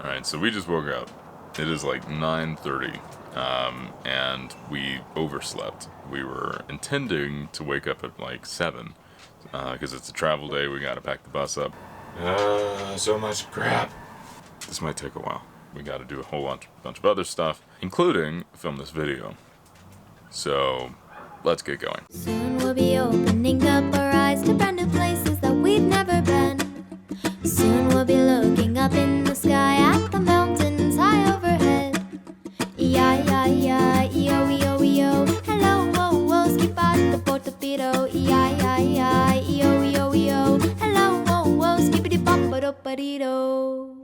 Alright, so we just woke up. It is like 9:30, and we overslept. We were intending to wake up at like 7, because it's a travel day, we gotta pack the bus up. So much crap. This might take a while. We gotta do a whole bunch of other stuff, including film this video. So, let's get going. Soon we'll be opening up our eyes to brand new places that we've never been. Soon we'll be looking up in the sky at the mountains high overhead. E-I-I-I, E-O-E-O-E-O. Hello, whoa, whoa, skipato, portopito. E-I-I-I, E-O-E-O-E-O. Hello, whoa, whoa, skipity-bop-a-dop-a-dee-do.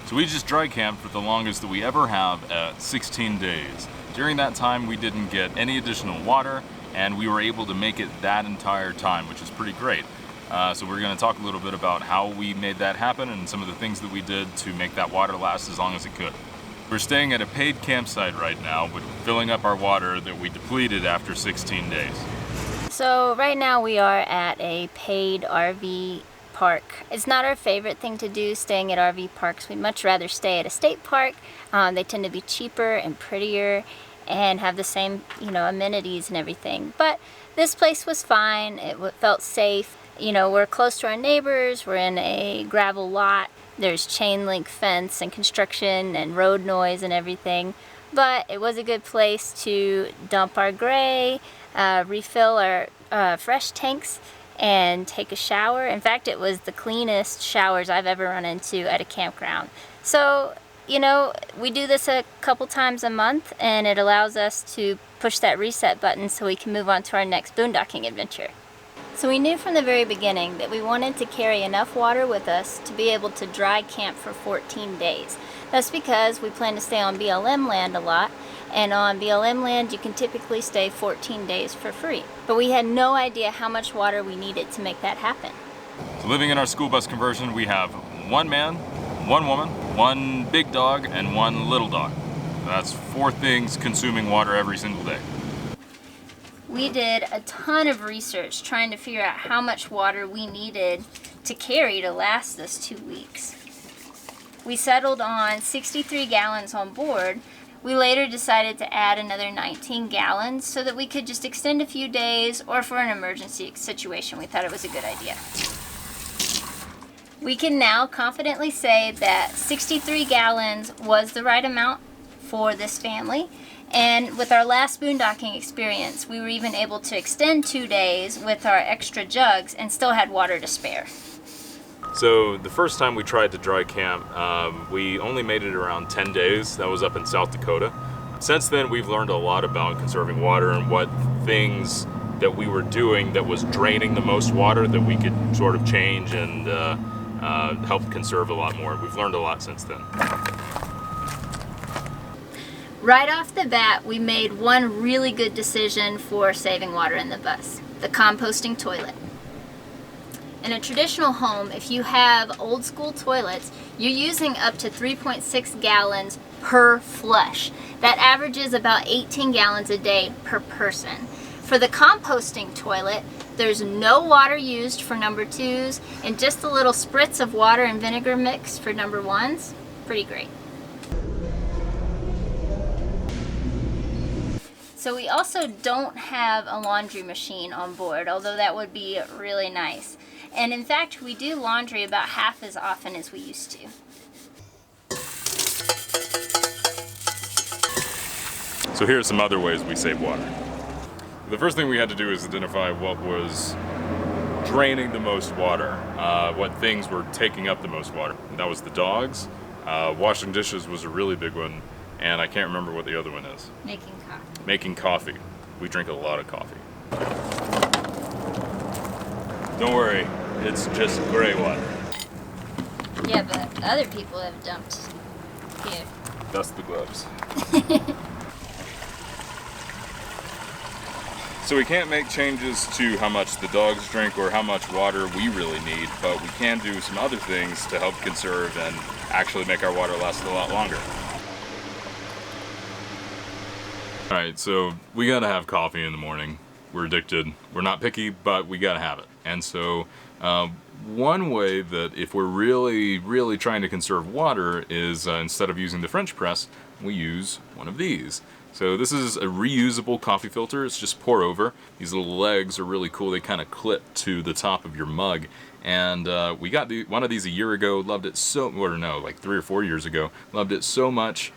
So we just dry camped for the longest that we ever have at 16 days. During that time we didn't get any additional water, and we were able to make it that entire time, which is pretty great. So we're going to talk a little bit about how we made that happen and some of the things that we did to make that water last as long as it could. We're staying at a paid campsite right now, but filling up our water that we depleted after 16 days. So right now we are at a paid RV park. It's not our favorite thing to do, staying at RV parks. We'd much rather stay at a state park. They tend to be cheaper and prettier and have the same, amenities and everything. But this place was fine. It felt safe. We're close to our neighbors. We're in a gravel lot. There's chain link fence and construction and road noise and everything. But it was a good place to dump our gray, refill our fresh tanks, and take a shower. In fact, it was the cleanest showers I've ever run into at a campground. So, we do this a couple times a month, and it allows us to push that reset button so we can move on to our next boondocking adventure. So we knew from the very beginning that we wanted to carry enough water with us to be able to dry camp for 14 days. That's because we plan to stay on BLM land a lot, and on BLM land you can typically stay 14 days for free. But we had no idea how much water we needed to make that happen. So living in our school bus conversion, we have one man, one woman, one big dog, and one little dog. That's 4 things consuming water every single day. We did a ton of research trying to figure out how much water we needed to carry to last us 2 weeks. We settled on 63 gallons on board. We later decided to add another 19 gallons so that we could just extend a few days, or for an emergency situation, we thought it was a good idea. We can now confidently say that 63 gallons was the right amount for this family. And with our last boondocking experience, we were even able to extend 2 days with our extra jugs and still had water to spare. So the first time we tried to dry camp, we only made it around 10 days. That was up in South Dakota. Since then, we've learned a lot about conserving water and what things that we were doing that was draining the most water that we could sort of change and help conserve a lot more. We've learned a lot since then. Right off the bat, we made one really good decision for saving water in the bus: the composting toilet. In a traditional home, if you have old school toilets, you're using up to 3.6 gallons per flush. That averages about 18 gallons a day per person. For the composting toilet, there's no water used for number 2s and just a little spritz of water and vinegar mix for number 1s. Pretty great. So we also don't have a laundry machine on board, although that would be really nice. And in fact, we do laundry about half as often as we used to. So here are some other ways we save water. The first thing we had to do is identify what was draining the most water, what things were taking up the most water. And that was the dogs. Washing dishes was a really big one, and I can't remember what the other one is. Making coffee. Making coffee. We drink a lot of coffee. Don't worry, it's just gray water. Yeah, but other people have dumped here. Dust the gloves. So we can't make changes to how much the dogs drink or how much water we really need, but we can do some other things to help conserve and actually make our water last a lot longer. Alright, so we gotta have coffee in the morning. we're addicted. We're not picky, but we gotta have it. And so one way that if we're really trying to conserve water is instead of using the French press, we use one of these. So this is a reusable coffee filter. It's just pour over. These little legs are really cool. They kind of clip to the top of your mug. And we got one of these a year ago. Loved it so, or no, like 3 or 4 years ago. Loved it so much.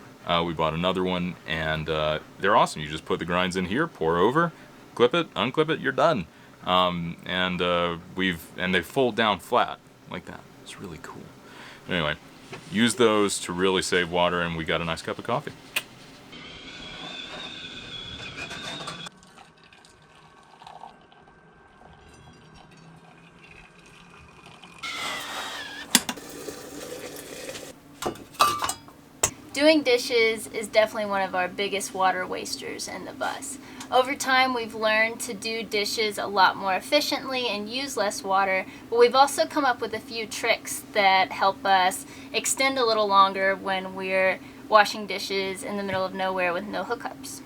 We bought another one, and they're awesome. You just put the grinds in here, pour over, clip it, unclip it, you're done. And they fold down flat like that. It's really cool. Anyway, use those to really save water, and we got a nice cup of coffee. Doing dishes is definitely one of our biggest water wasters in the bus. Over time, we've learned to do dishes a lot more efficiently and use less water, but we've also come up with a few tricks that help us extend a little longer when we're washing dishes in the middle of nowhere with no hookups.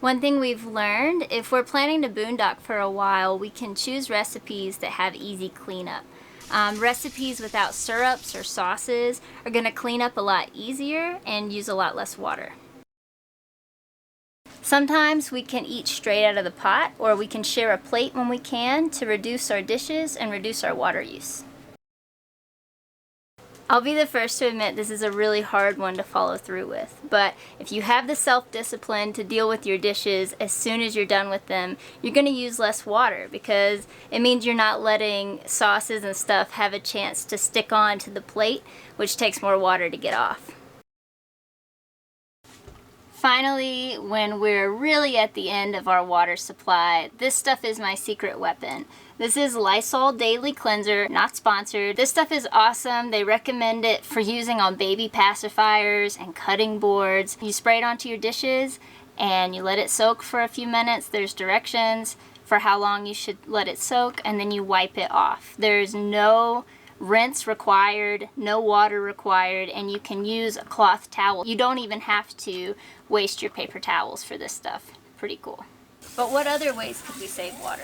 One thing we've learned, if we're planning to boondock for a while, we can choose recipes that have easy cleanup. Recipes without syrups or sauces are going to clean up a lot easier and use a lot less water. Sometimes we can eat straight out of the pot, or we can share a plate when we can to reduce our dishes and reduce our water use. I'll be the first to admit this is a really hard one to follow through with, but if you have the self-discipline to deal with your dishes as soon as you're done with them, you're going to use less water because it means you're not letting sauces and stuff have a chance to stick on to the plate, which takes more water to get off. Finally, when we're really at the end of our water supply, this stuff is my secret weapon. This is Lysol Daily Cleanser, not sponsored. This stuff is awesome. They recommend it for using on baby pacifiers and cutting boards. You spray it onto your dishes and you let it soak for a few minutes. There's directions for how long you should let it soak, and then you wipe it off. There's no rinse required, no water required, and you can use a cloth towel. You don't even have to waste your paper towels for this stuff. Pretty cool. But what other ways could we save water?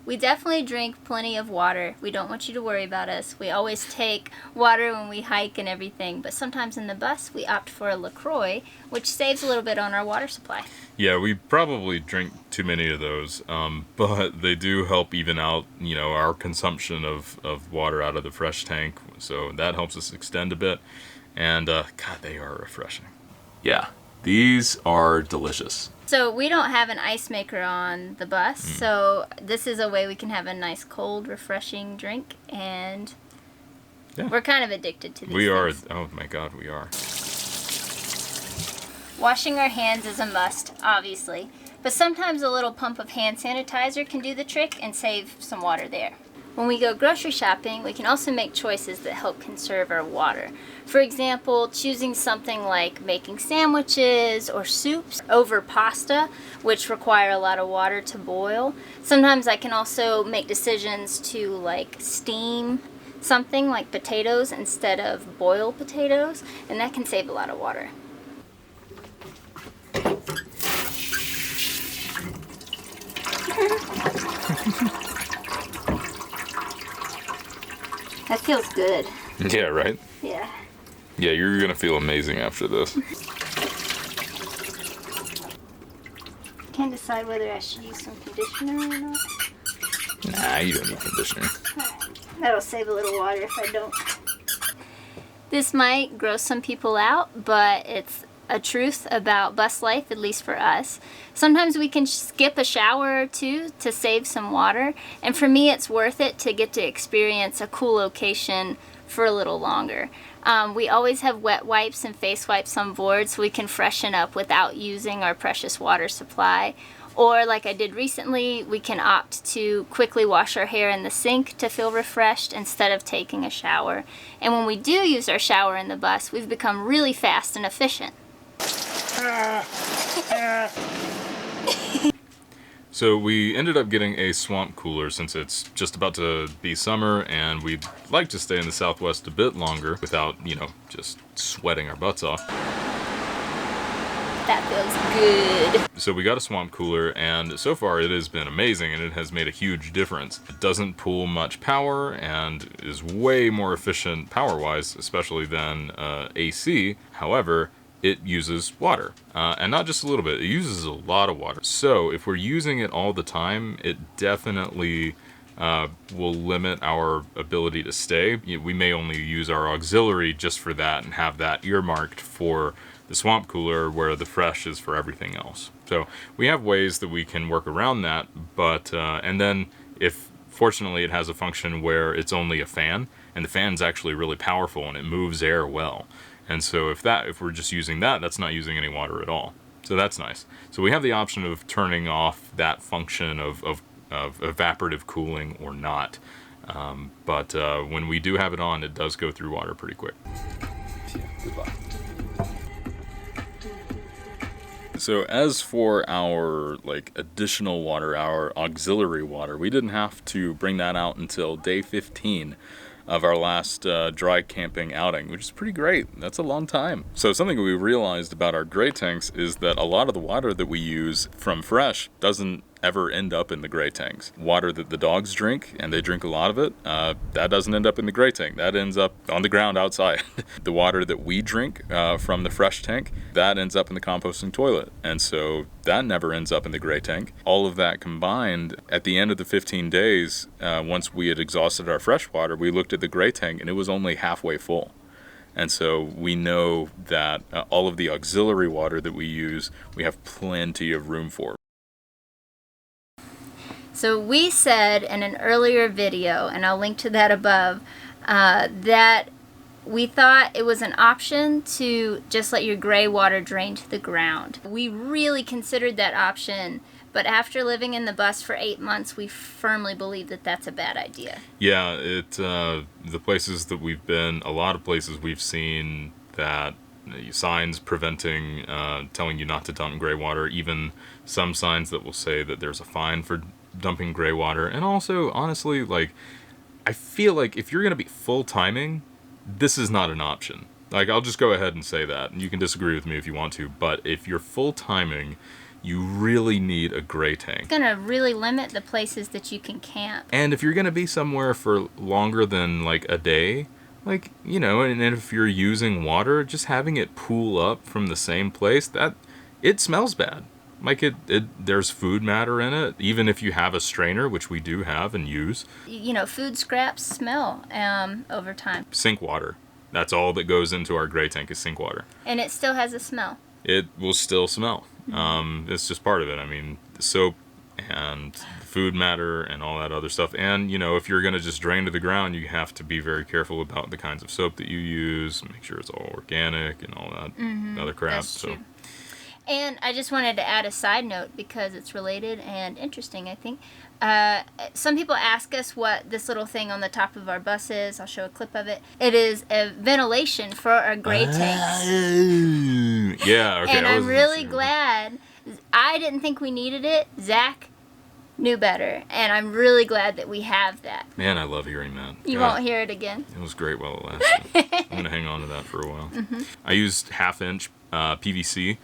We definitely drink plenty of water. We don't want you to worry about us. We always take water when we hike and everything, but sometimes in the bus we opt for a LaCroix, which saves a little bit on our water supply. Yeah, we probably drink too many of those, but they do help even out, our consumption of water out of the fresh tank. So that helps us extend a bit. And God, they are refreshing. Yeah, these are delicious. So we don't have an ice maker on the bus, so this is a way we can have a nice cold, refreshing drink, and we're kind of addicted to these things. Oh my God, we are. Washing our hands is a must, obviously, but sometimes a little pump of hand sanitizer can do the trick and save some water there. When we go grocery shopping, we can also make choices that help conserve our water. For example, choosing something like making sandwiches or soups over pasta, which require a lot of water to boil. Sometimes I can also make decisions to steam something like potatoes instead of boil potatoes, and that can save a lot of water. That feels good. Yeah, right? Yeah. Yeah, you're gonna feel amazing after this. Can't decide whether I should use some conditioner or not. Nah, you don't need conditioner. That'll save a little water if I don't. This might gross some people out, but it's a truth about bus life, at least for us. Sometimes we can skip a shower or two to save some water, and for me it's worth it to get to experience a cool location for a little longer. We always have wet wipes and face wipes on board so we can freshen up without using our precious water supply. Or like I did recently, we can opt to quickly wash our hair in the sink to feel refreshed instead of taking a shower. And when we do use our shower in the bus, we've become really fast and efficient. So we ended up getting a swamp cooler since it's just about to be summer, and we'd like to stay in the Southwest a bit longer without, just sweating our butts off. That feels good. So we got a swamp cooler, and so far it has been amazing, and it has made a huge difference. It doesn't pull much power and is way more efficient power-wise, especially than AC. However, it uses water, and not just a little bit, it uses a lot of water. So if we're using it all the time, it definitely will limit our ability to stay. We may only use our auxiliary just for that and have that earmarked for the swamp cooler, where the fresh is for everything else. So we have ways that we can work around that, but and then if fortunately it has a function where it's only a fan, and the fan's actually really powerful and it moves air well. And so if we're just using that, that's not using any water at all. So that's nice. So we have the option of turning off that function of evaporative cooling or not. But when we do have it on, it does go through water pretty quick. Yeah, goodbye. So as for our additional water, our auxiliary water, we didn't have to bring that out until day 15 of our last dry camping outing, which is pretty great. That's a long time. So something we realized about our gray tanks is that a lot of the water that we use from fresh doesn't ever end up in the gray tanks. Water that the dogs drink, and they drink a lot of it, that doesn't end up in the gray tank. That ends up on the ground outside. The water that we drink from the fresh tank, that ends up in the composting toilet. And so that never ends up in the gray tank. All of that combined, at the end of the 15 days, once we had exhausted our fresh water, we looked at the gray tank and it was only halfway full. And so we know that all of the auxiliary water that we use, we have plenty of room for. So we said in an earlier video, and I'll link to that above, that we thought it was an option to just let your gray water drain to the ground. We really considered that option, but after living in the bus for 8 months, we firmly believe that that's a bad idea. Yeah, the places that we've been, a lot of places we've seen that signs preventing, telling you not to dump gray water, even some signs that will say that there's a fine for dumping gray water. And also, honestly, I feel like if you're going to be full timing, this is not an option. I'll just go ahead and say that, and you can disagree with me if you want to, but if you're full timing, you really need a gray tank. It's going to really limit the places that you can camp. And if you're going to be somewhere for longer than a day, and if you're using water, just having it pool up from the same place, it smells bad. There's food matter in it, even if you have a strainer, which we do have and use. Food scraps smell over time. Sink water. That's all that goes into our gray tank is sink water. And it still has a smell. It will still smell. Mm-hmm. It's just part of it. I mean, the soap and food matter and all that other stuff. And, if you're going to just drain to the ground, you have to be very careful about the kinds of soap that you use. Make sure it's all organic and all that other crap. That's true. And I just wanted to add a side note because it's related and interesting, I think. Some people ask us what this little thing on the top of our bus is. I'll show a clip of it. It is a ventilation for our gray tanks. Yeah, okay. And I'm really glad. I didn't think we needed it. Zach knew better. And I'm really glad that we have that. Man, I love hearing that. You won't hear it again. It was great while it lasted. I'm going to hang on to that for a while. Mm-hmm. I used 1/2-inch PVC.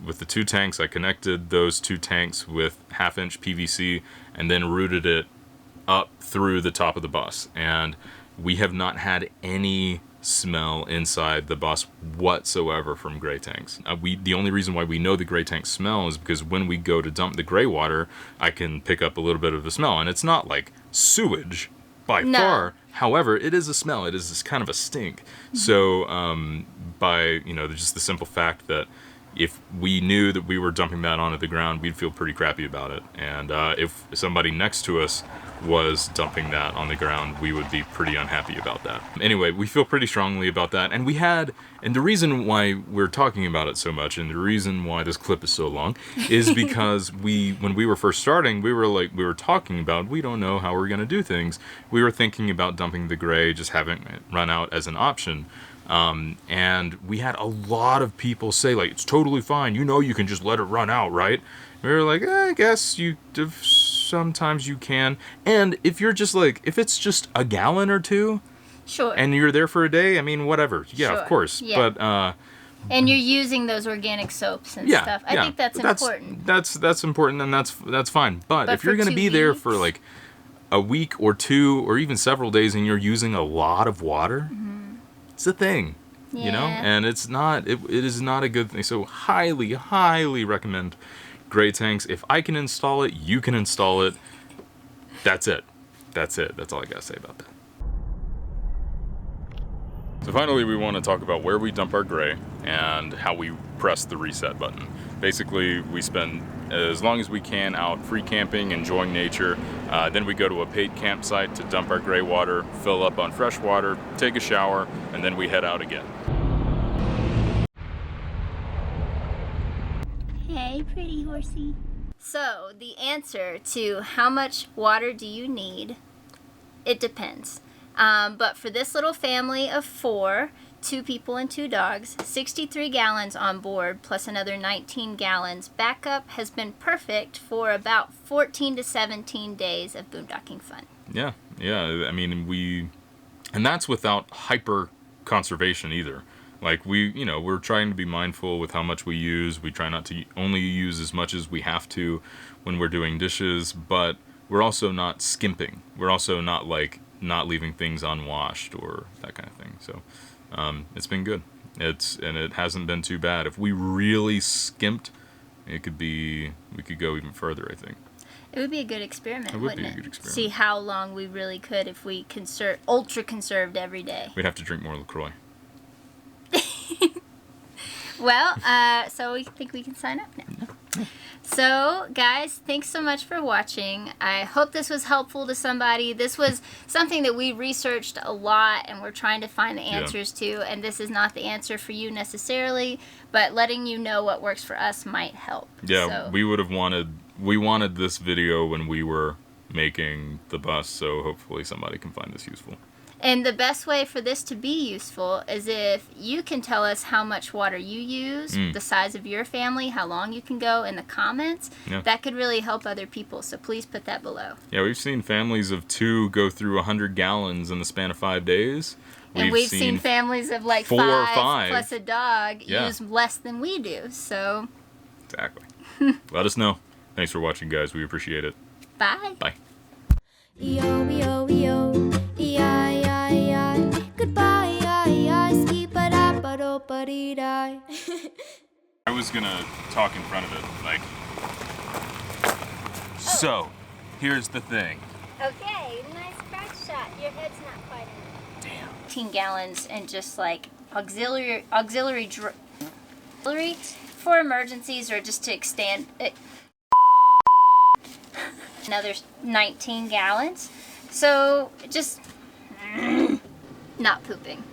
With the 2 tanks, I connected those 2 tanks with 1/2-inch PVC and then routed it up through the top of the bus. And we have not had any smell inside the bus whatsoever from gray tanks. The only reason why we know the gray tanks smell is because when we go to dump the gray water, I can pick up a little bit of the smell. And it's not like sewage by far. However, it is a smell. It is this kind of a stink. Mm-hmm. So by just the simple fact that if we knew that we were dumping that onto the ground, we'd feel pretty crappy about it. And if somebody next to us was dumping that on the ground, we would be pretty unhappy about that. Anyway, we feel pretty strongly about that. And the reason why we're talking about it so much, and the reason why this clip is so long, is because when we were first starting, we were talking about, we don't know how we're going to do things. We were thinking about dumping the gray, just having it run out as an option. And we had a lot of people say, it's totally fine. You can just let it run out, right? And we were like, I guess sometimes you can. And if you're just if it's just a gallon or 2, sure, and you're there for a day, I mean, whatever. Yeah, sure. Of course. Yeah. And you're using those organic soaps and stuff. I think that's important. That's important, and that's fine. But if for you're going to 2 be there weeks? for like a week or 2 or even several days, and you're using a lot of water, it's a thing, you know. Yeah. And it's not. It is not a good thing. So highly recommend gray tanks. If I can install it, you can install it. That's it. That's all I gotta say about that. So finally, we want to talk about where we dump our gray and how we press the reset button. Basically, we spend as long as we can out free camping, enjoying nature. Then we go to a paid campsite to dump our gray water, fill up on fresh water, take a shower, and then we head out again. Hey, pretty horsey. So, the answer to how much water do you need, it depends. But for this little family of 4, 2 people and 2 dogs, 63 gallons on board plus another 19 gallons backup has been perfect for about 14 to 17 days of boondocking fun. Yeah. I mean, and that's without hyper conservation either. Like we're trying to be mindful with how much we use. We try not to only use as much as we have to when we're doing dishes, but we're also not skimping. We're also not leaving things unwashed or that kind of thing. So it's been good. It hasn't been too bad. If we really skimped, we could go even further, I think. It would be a good experiment, It would wouldn't be a it? good experiment. See how long we really could if we ultra conserved every day. We'd have to drink more LaCroix. Well, so we think we can sign up now. So, guys, thanks so much for watching. I hope this was helpful to somebody. This was something that we researched a lot and we're trying to find the answers to, and this is not the answer for you necessarily, but letting you know what works for us might help. Yeah, So, we wanted this video when we were making the bus, so hopefully somebody can find this useful. and the best way for this to be useful is if you can tell us how much water you use, the size of your family, how long you can go in the comments. Yeah. That could really help other people, so please put that below. Yeah, we've seen families of 2 go through 100 gallons in the span of 5 days. And we've seen families of like 4 or 5 plus a dog Yeah. use less than we do, so Exactly. Let us know. Thanks for watching, guys. We appreciate it. bye. Bye. E-O-E-O-E-O, E-I-I-I, goodbye, I-I, ski-ba-da-ba-do-ba-dee-die. I was gonna talk in front of it, like. So, here's the thing. Okay, nice crack shot. Your head's not quite in it. Damn. 15 gallons and just like auxiliary for emergencies or just to extend it. Another 19 gallons. So just not pooping.